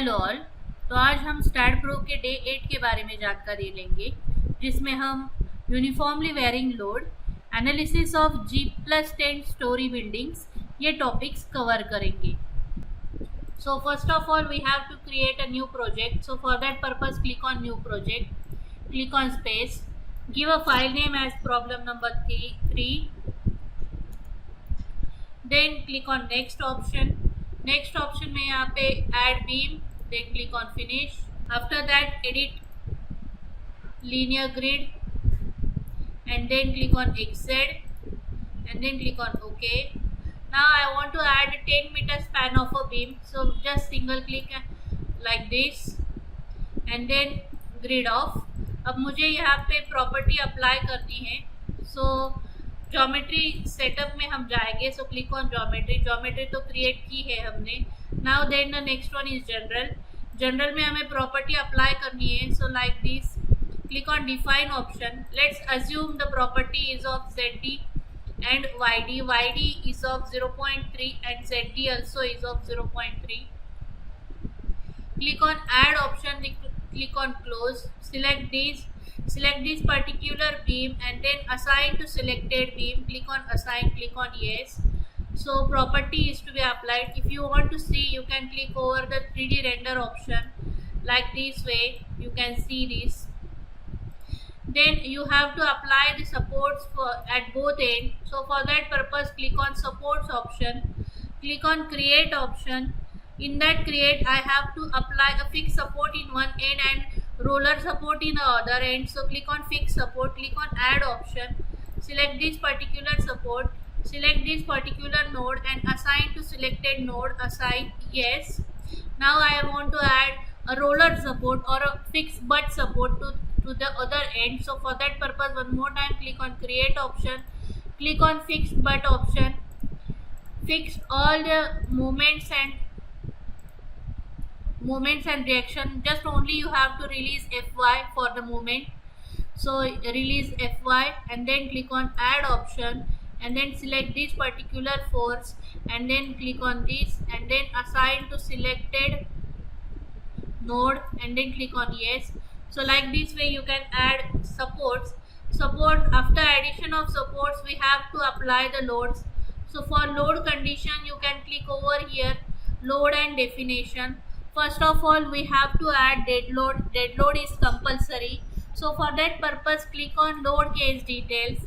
Hello all. तो आज हम स्टैट प्रो के डे 8 के बारे में जानकारी लेंगे, जिसमें हम uniformly varying load, analysis of G+10 storey buildings ये टॉपिक्स कवर करेंगे। So first of all we have to create a new project. So for that purpose click on new project, click on space, give a file name as problem number 3, then click on next option. Next option में यहाँ पे add beam, then click on finish. After that edit linear grid and then click on XZ and then click on OK. Now I want to add a 10 meter span of a beam, so just single click like this and then grid off. अब मुझे यहाँ पे property apply करनी है, सो geometry setup में हम जाएंगे. So click on geometry. Geometry तो क्रिएट की है हमने. Now then the next one is general. General में हमें प्रॉपर्टी अप्लाई करनी है, so like this. Click on define option. Let's assume the property is of ZD and YD. YD is of 0.3 and ZD also is of 0.3. Click on add option, click on close. Select this particular beam and then assign to selected beam. Click on assign, click on yes. So property is to be applied. If you want to see, you can click over the 3D render option like this way. You can see this. Then you have to apply the supports at both ends. So for that purpose click on supports option, click on create option. In that create I have to apply a fixed support in one end and roller support in the other end. So click on fixed support, click on add option, select this particular support, select this particular node and assign to selected node, assign yes. Now I want to add a roller support or a fixed butt support to the other end. So for that purpose one more time click on create option, click on fixed butt option, fix all the movements and reaction. Just only you have to release Fy for the movement. So release Fy and then click on add option and then select this particular force and then click on this and then assign to selected node and then click on yes. So like this way you can add supports. After addition of supports we have to apply the loads. So for load condition you can click over here, load and definition. First of all we have to add dead load. Dead load is compulsory. So for that purpose click on load case details,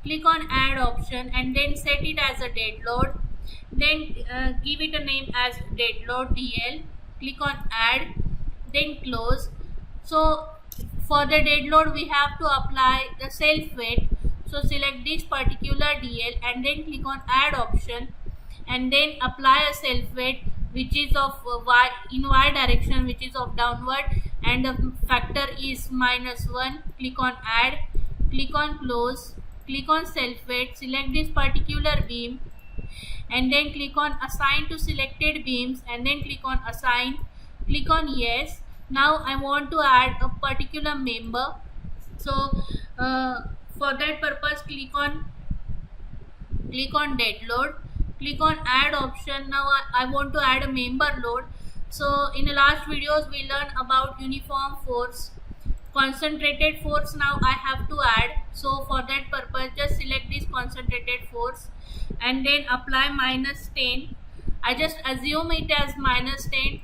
click on add option and then set it as a dead load. Then give it a name as dead load DL. Click on add, then close. So for the dead load we have to apply the self weight. So select this particular DL and then click on add option and then apply a self weight which is of y direction, which is of downward and the factor is -1. Click on add, click on close, click on self weight, select this particular beam and then click on assign to selected beams and then click on assign, click on yes. Now I want to add a particular member. So for that purpose click on dead load, click on add option. Now I want to add a member load. So in the last videos we learned about uniform force, concentrated force. Now I have to add. So for that purpose just select this concentrated force and then apply -10. I just assume it as -10.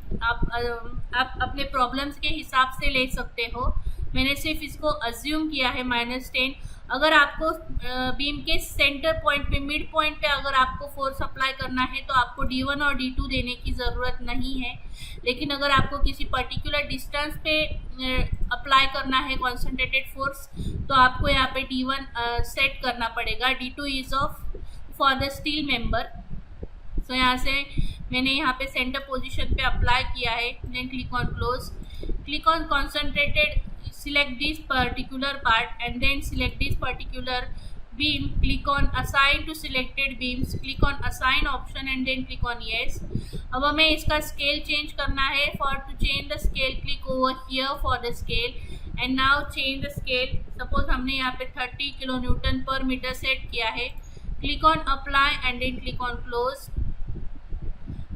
आप अपने problems के हिसाब से ले सकते हो. मैंने सिर्फ इसको अज्यूम किया है -10. अगर आपको बीम के सेंटर पॉइंट पे, मिड पॉइंट पे अगर आपको फोर्स अप्लाई करना है तो आपको D1 और D2 देने की ज़रूरत नहीं है. लेकिन अगर आपको किसी पर्टिकुलर डिस्टेंस पे अप्लाई करना है कॉन्सेंट्रेटेड फोर्स तो आपको यहाँ पे D1 सेट करना पड़ेगा. D2 is off for the steel member. So यहाँ से मैंने यहाँ पे सेंटर पोजीशन पे अप्लाई किया है. Then click on close, click on concentrated, select this particular part and then select this particular beam. Click on assign to selected beams, click on assign option and then click on yes. अब हमें इसका scale change करना है. For to change the scale click over here for the scale and now change the scale. Suppose हमने यहाँ पे 30 kN per meter set किया है. Click on apply and then click on close.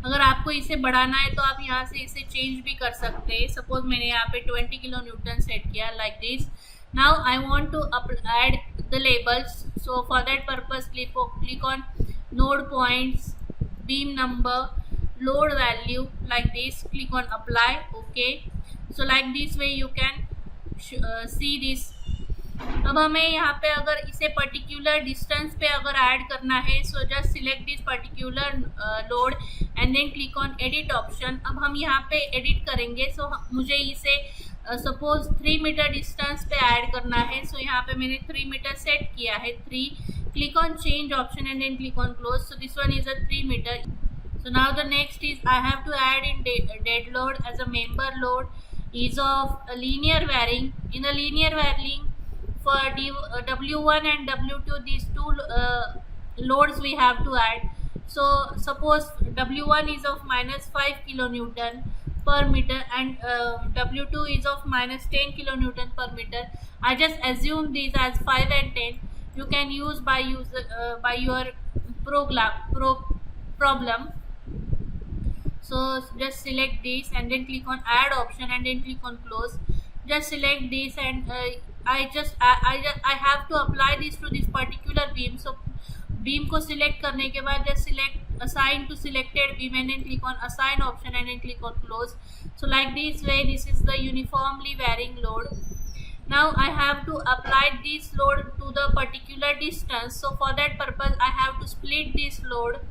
अगर आपको इसे बढ़ाना है तो आप यहाँ से इसे चेंज भी कर सकते हैं। सपोज मैंने यहाँ पे 20 किलो न्यूटन सेट किया like this. Now I want to add the labels, so for that purpose click on node points, beam number, load value like this, click on apply. Okay, so like this way you can see this. अब हमें यहाँ पे अगर इसे particular distance पे अगर add करना है, so just select this particular load and then click on edit option. अब हम यहाँ पे एडिट करेंगे, सो मुझे इसे सपोज 3 मीटर डिस्टेंस पे ऐड करना है। सो यहाँ पे मैंने 3 मीटर सेट किया है, 3, click on change option and then click on close. So this one is a 3 metre. So now the next is I have to add in dead load as a member load is of a linear varying. In a linear varying for W1 and W2, these two loads we have to add. So suppose W1 is of -5 kilonewton per meter and W2 is of -10 kilonewton per meter. I just assume these as 5 and 10. You can use by your problem. So just select this and then click on add option and then click on close. Just select this and I have to apply this to this particular beam. So beam को select करने के बाद just select assign to selected beam and then click on assign option and then click on close. So like this way, this is the uniformly varying load. Now I have to apply this load to the particular distance. So for that purpose I have to split this load,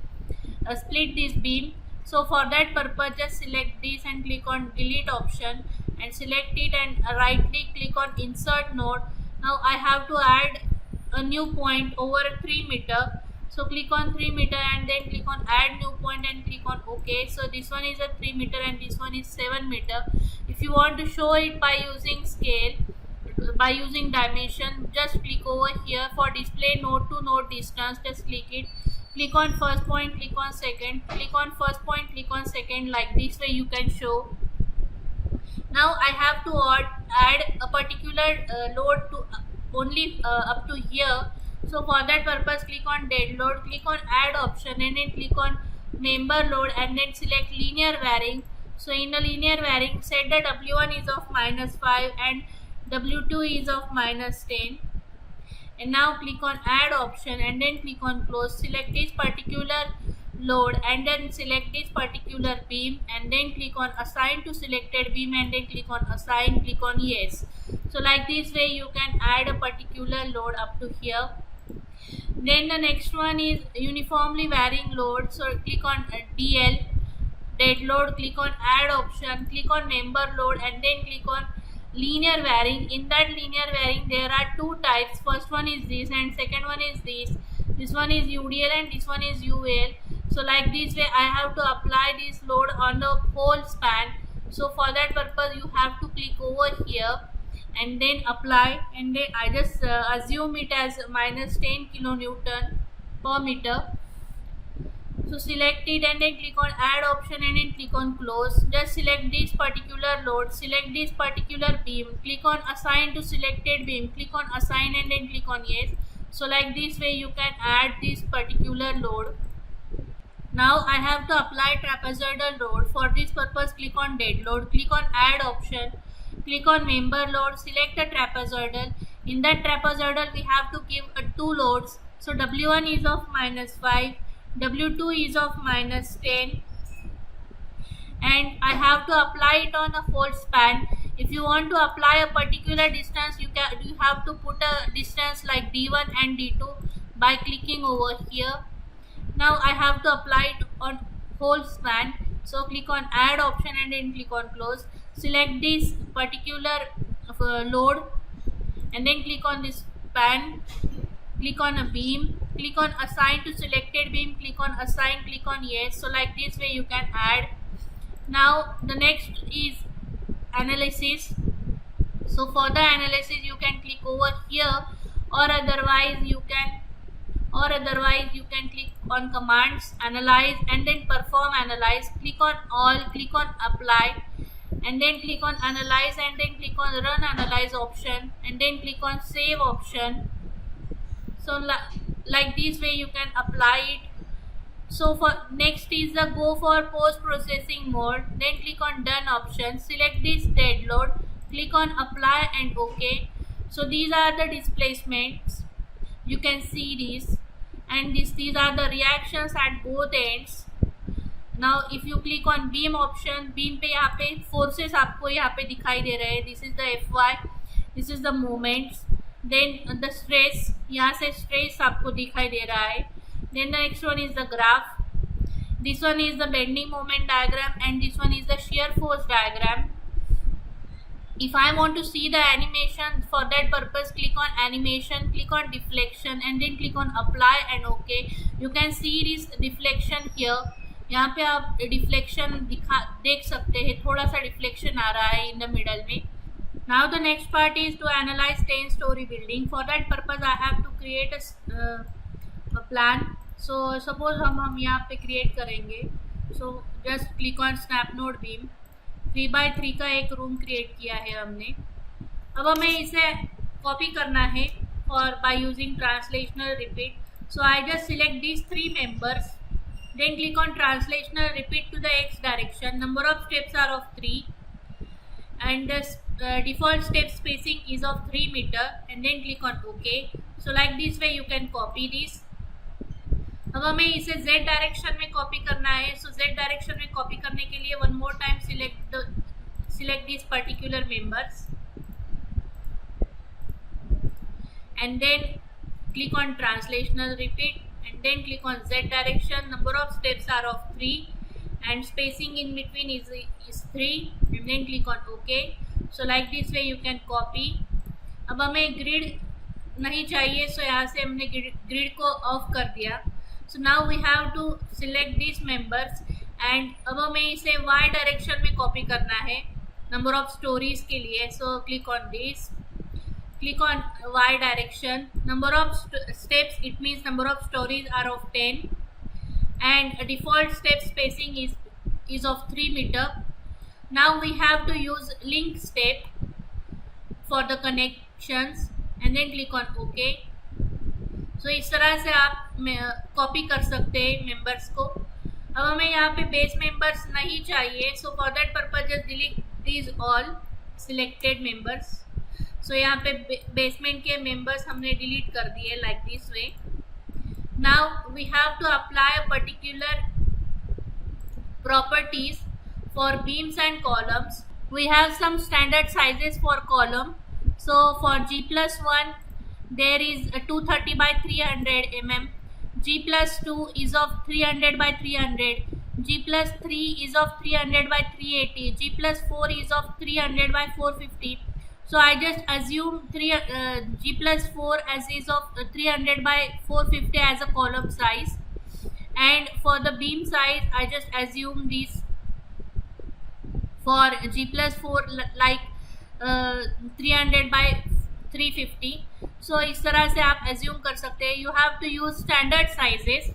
split this beam. So for that purpose just select this and click on delete option and select it and rightly click on insert node. Now I have to add a new point over 3 meter. So click on 3 meter and then click on add new point and click on OK. So this one is a 3 meter and this one is 7 meter. If you want to show it by using scale, by using dimension, just click over here for display node to node distance, just click it. Click on first point, click on second, click on first point, click on second. Like this way you can show. Now I have to add a particular load to only up to here. So for that purpose click on dead load, click on add option and then click on member load and then select linear varying. So in the linear varying, set the W1 is of -5 and W2 is of -10. And now click on add option and then click on close. Select this particular load and then select this particular beam and then click on assign to selected beam and then click on assign, click on yes. So like this way you can add a particular load up to here. Then the next one is uniformly varying load. So click on DL, dead load, click on add option, click on member load and then click on linear varying. In that linear varying there are two types. First one is this and second one is this. This one is UDL and this one is UL. So like this way I have to apply this load on the whole span. So for that purpose you have to click over here and then apply and then I just assume it as -10 kilonewton per meter. So select it and then click on add option and then click on close. Just select this particular load, select this particular beam, click on assign to selected beam, click on assign and then click on yes. So like this way you can add this particular load. Now I have to apply trapezoidal load. For this purpose click on dead load, click on add option, click on member load, select a trapezoidal. In that trapezoidal we have to give two loads. So W1 is of -5, W2 is of -10 and I have to apply it on a whole span. If you want to apply a particular distance, you have to put a distance like D1 and D2 by clicking over here. Now I have to apply it on whole span. So click on add option and then click on close. Select this particular load and then click on this span, click on a beam, click on assign to selected beam, click on assign, click on yes. So like this way you can add. Now the next is analysis. So for the analysis you can click over here or otherwise you can click on commands, analyze and then perform analyze. Click on all, click on apply and then click on analyze and then click on run analyze option and then click on save option. So like this way you can apply it So for next is the go for post processing mode. Then click on done option. Select this dead load. Click on apply and OK. So these are the displacements. You can see these, and these are the reactions at both ends. Now if you click on beam option, beam पे यहाँ पे forces आपको यहाँ पे दिखाई दे रहे हैं. This is the Fy, this is the moments. Then the stress, यहाँ से stress आपको दिखाई दे रहा है. Then the next one is the graph. This one is the bending moment diagram, and this one is the shear force diagram. If I want to see the animation, for that purpose click on animation, click on deflection and then click on apply and OK. You can see this deflection here. यहाँ पे आप deflection देख सकते हैं, थोड़ा सा deflection आ रहा है इन द मिडल में. Now the next part is to analyze 10-story building. For that purpose I have to create a plan. So suppose हम यहाँ पे create करेंगे. So just click on snap node beam. 3x3 का एक room create किया है हमने. अब हमें इसे कॉपी करना है और by using translational repeat. So I just select these 3 members. Then click on translational repeat to the x direction. Number of steps are of 3 and the default step spacing is of 3 meter, and then click on OK. So like this way you can copy this. अब हमें इसे z direction में copy करना है. सो z direction में copy करने के लिए one more time select these particular members and then click on translational repeat and then click on z direction. Number of steps are of 3 and spacing in between is 3 and then click on OK. So like this way you can copy. अब हमें grid नहीं चाहिए, सो यहाँ से हमने grid को of कर दिया. So now we have to select these members and अब हमें इसे y डायरेक्शन में कॉपी करना है नंबर ऑफ स्टोरीज के लिए. So click on this, click on y direction. Number of steps, it means number of stories are of 10 and default step spacing is of 3 meter. Now we have to use link step for the connections and then click on OK. So इस तरह से आप copy कर सकते हैं members को. अब हमें यहाँ पे बेस मेंबर्स नहीं चाहिए. So for that purpose just delete these all selected members. So यहाँ पे बेसमेंट के मेंबर्स हमने डिलीट कर दिए like this way. Now we have to apply particular properties for beams and columns. We have some standard sizes for column. So for G+1 there is 230 by 300 mm. G+2 is of 300 by 300. G+3 is of 300 by 380. G+4 is of 300 by 450. So I just assume G+4 as is of 300 by 450 as a column size, and for the beam size I just assume this for G+4 like 300 by 350. So इस तरह से आप assume कर सकते हैं. You have to use standard sizes.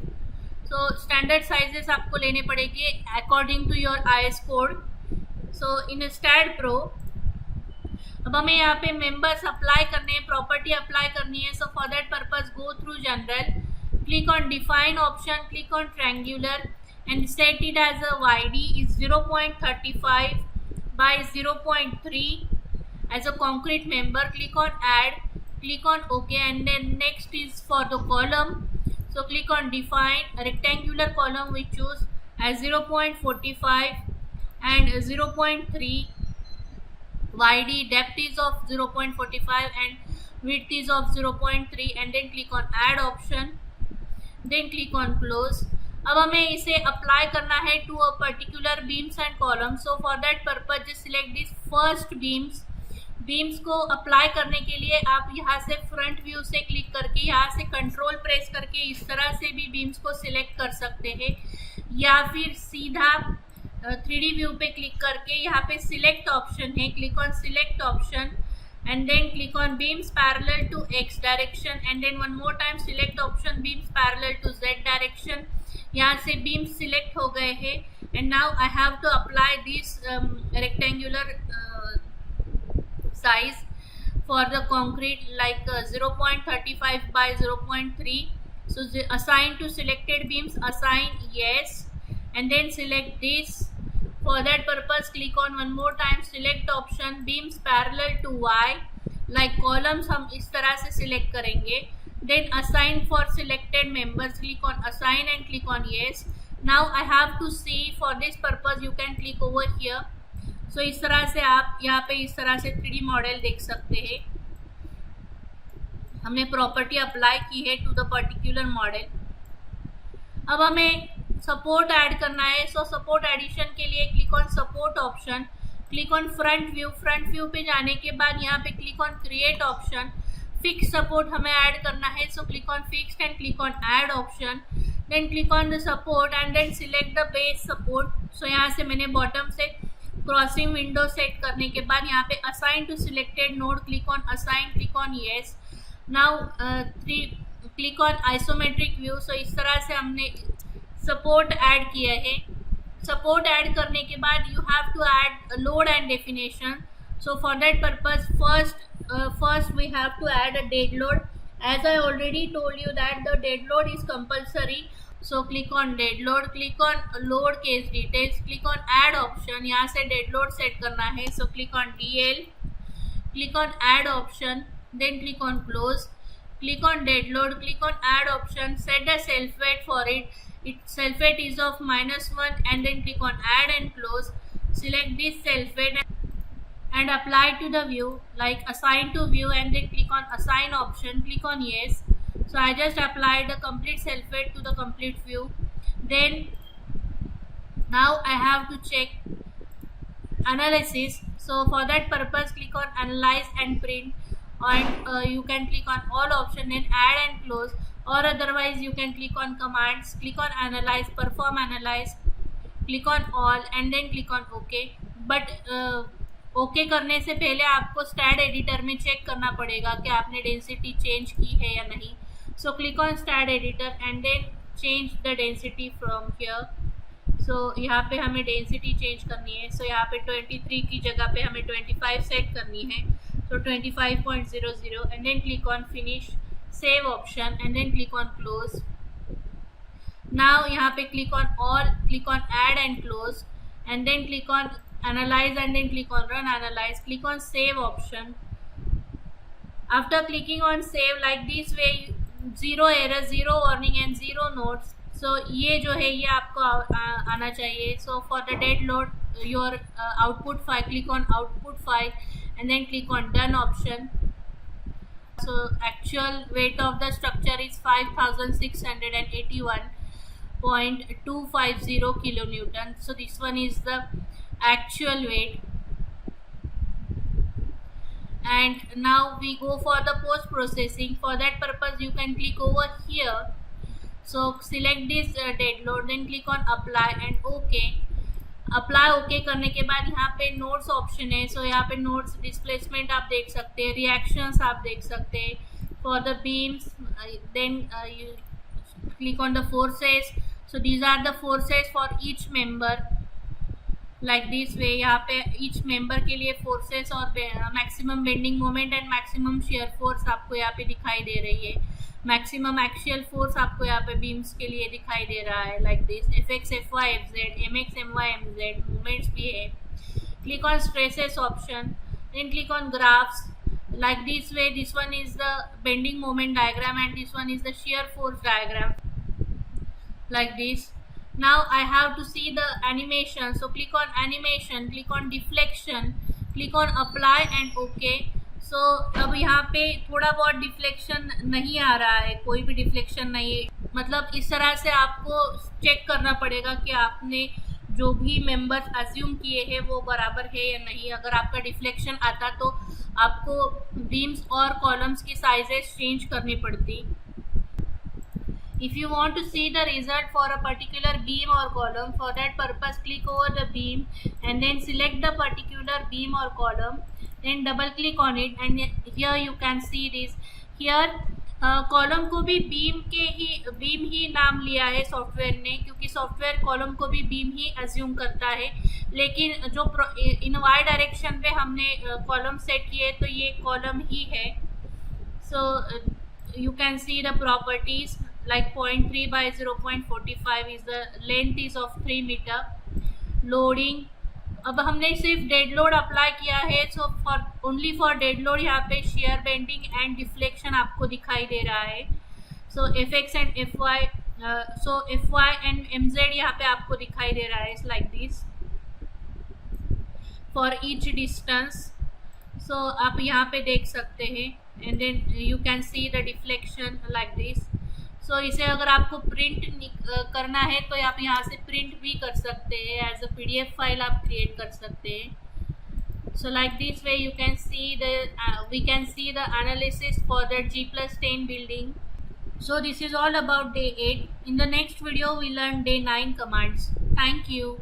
So standard sizes आपको लेने पड़ेंगे according to your IS code. So in STAAD Pro अब हमें यहाँ पे मेंबर्स अप्लाई करने हैं, प्रॉपर्टी अप्लाई करनी है. So for that purpose go through general, click on define option, click on triangular and set it as a YD is 0.35 by 0.3 as a concrete member. Click on add, click on OK, and then next is for the column. So click on define a rectangular column. We choose as 0.45 and 0.3 YD. Depth is of 0.45 and width is of 0.3 and then click on add option, then click on close. अब हमें इसे apply करना है to a particular beams and column. So for that purpose select this first beams. Beams को apply करने के लिए आप यहाँ से फ्रंट व्यू से क्लिक करके यहाँ से कंट्रोल प्रेस करके इस तरह से भी बीम्स को सिलेक्ट कर सकते हैं, या फिर सीधा 3D व्यू पे क्लिक करके यहाँ पे सिलेक्ट ऑप्शन है, click on select option and then click on beams parallel to x direction and then one more time select option beams parallel to z direction. यहाँ से beams select हो गए हैं and now I have to apply this rectangular size for the concrete like 0.35 by 0.3 So assign to selected beams, assign yes, and then select this. For that purpose, click on one more time, select option beams parallel to Y. Like columns हम इस तरह से select करेंगे. Then assign for selected members, click on assign and click on yes. Now I have to see, for this purpose you can click over here. So इस तरह से आप यहाँ पे इस तरह से 3D मॉडल देख सकते हैं. हमने प्रॉपर्टी अप्लाई की है टू द पर्टिकुलर मॉडल. अब हमें सपोर्ट ऐड करना है. सो सपोर्ट एडिशन के लिए click on support option, click on front view. Front view पे जाने के बाद यहाँ पे click on create option. Fix support हमें ऐड करना है. So click on fixed and click on add option. Then click on the support and then select the base support. So यहाँ से मैंने बॉटम से क्रॉसिंग विंडो सेट करने के बाद यहाँ पे assign to selected node, click on assign, click on yes. Now click on isometric view. So इस तरह से हमने सपोर्ट ऐड किया है. सपोर्ट ऐड करने के बाद you have to add load and definition. So for that purpose first we have to add a dead load. As I already told you that the dead load is compulsory. So click on dead load, click on load case details, click on add option. यहाँ से dead load set करना है. So click on DL, click on add option, then click on close, click on dead load, click on add option, set the self weight for it. Its self weight is of -1 and then click on add and close. Select this self weight and apply to the view, like assign to view, and then click on assign option, click on yes. So I just applied the complete self weight to the complete view. Then now I have to check analysis. So for that purpose click on analyze and print, and you can click on all option and add and close, or otherwise you can click on commands, click on analyze, perform analyze, click on all and then click on OK. But okay करने से पहले आपको stat editor में check करना पड़ेगा कि आपने density change की है या नहीं. So click on stat editor and then change the density from here. So यहाँ पे हमें डेंसिटी चेंज करनी है. सो यहाँ पे 23 की जगह पे हमें 25 सेट करनी है. So 25.00 and then click on finish, save option and then click on close. Now यहाँ पे click on all, click on add and close and then click on analyze and then click on run analyze, click on save option. After clicking on save, like this way, zero error, zero warning and zero notes. So ये जो है ये आपको आना चाहिए. So for the dead load, your output file, click on output file and then click on done option. So actual weight of the structure is 5681.250 kilonewton. So this one is the actual weight. And now we go for the post processing. For that purpose you can click over here. So select this dead load, then click on apply and OK. Apply okay करने के बाद यहाँ पे notes option है. सो यहाँ पे notes displacement आप देख सकते हैं, रिएक्शंस आप देख सकते हैं for the beams. Then you click on the forces. So these are the forces for each member, like this way. यहाँ पे ईच मेंबर के लिए फोर्सेस और maximum bending moment and maximum shear force आपको यहाँ पे दिखाई दे रही है. मैक्सिमम एक्शियल फोर्स आपको यहाँ पे बीम्स के लिए दिखाई दे रहा है, like this. FX FY FZ, MX MY MZ moments भी है. Click on stresses option, then click on graphs, like this way. This one is the bending moment diagram and this one is the shear force diagram, like this. Now I have to see the animation. So click on animation, click on deflection, click on apply and OK. So अब यहाँ पे थोड़ा बहुत deflection नहीं आ रहा है, कोई भी डिफ्लेक्शन नहीं है. मतलब इस तरह से आपको चेक करना पड़ेगा कि आपने जो भी मेंबर्स अज्यूम किए हैं वो बराबर है या नहीं. अगर आपका डिफ्लेक्शन आता तो आपको बीम्स और कॉलम्स की साइजेस चेंज करनी पड़ती. If you want to see the result for a particular beam or column, for that purpose click over the beam and then select the particular beam or column, then double click on it and here you can see this. Here column को भी beam ही नाम लिया है software ने, क्योंकि software column को भी beam ही assume करता है. लेकिन जो इन वाई डायरेक्शन पे हमने कॉलम सेट किए तो ये कॉलम ही है. सो you can see the properties. like 0.3 by 0.45 is the length is of 3 meter. Loading, अब हमने सिर्फ डेड लोड अप्लाई किया है, so for only for dead load यहाँ पे शेयर बेंडिंग एंड डिफ्लेक्शन आपको दिखाई दे रहा है. So F X and F Y, so F Y and M Z यहाँ पे आपको दिखाई दे रहा है like this for each distance. So आप यहाँ पे देख सकते हैं and then you can see the deflection like this. So इसे अगर आपको प्रिंट करना है तो आप यहाँ से प्रिंट भी कर सकते हैं, एज अ PDF फाइल आप क्रिएट कर सकते हैं. So like this way you can see we can see the analysis for the G+10 building. So this is all about day 8. In the next video we learn day 9 commands. Thank you.